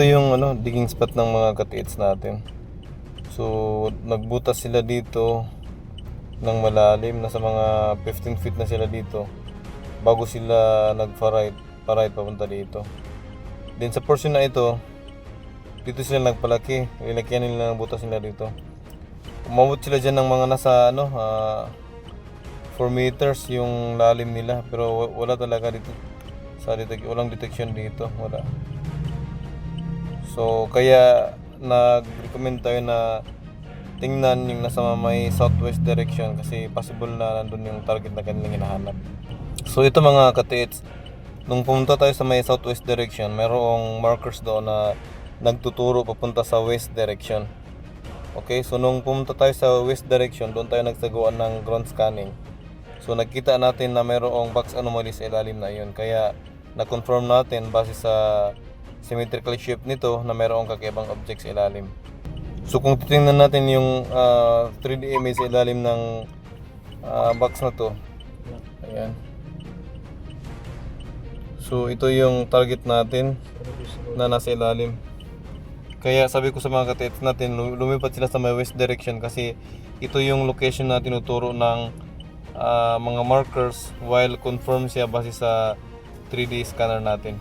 ito yung digging spot ng mga katiits natin. So nagbutas sila dito ng malalim, nasa mga 15 feet na sila dito bago sila nag-farite papunta dito. Then sa portion na ito, dito sila nagpalaki, nilagyan nila ng butas nila dito. Umabot sila dyan ng mga nasa 4 meters yung lalim nila, pero wala talaga dito walang detection dito, wala. So kaya nag-recommend tayo na tingnan yung nasa may southwest direction kasi possible na nandun yung target na kanilang hinahanap. So ito mga katiits, nung pumunta tayo sa may southwest direction, mayroong markers doon na nagtuturo papunta sa west direction. Okay, so nung pumunta tayo sa west direction, doon tayo nagsagawa ng ground scanning. So nagkita natin na mayroong box anomaly sa ilalim na yun. Kaya na-confirm natin base sa symmetrical shape nito na mayroong kakaibang object sa ilalim. So kung titingnan natin yung 3D image sa ilalim ng box na to, ayan. So ito yung target natin na nasa ilalim. Kaya sabi ko sa mga katiits natin, lumipat sila sa may west direction kasi ito yung location na tinuturo ng mga markers while confirm siya base sa 3D scanner natin.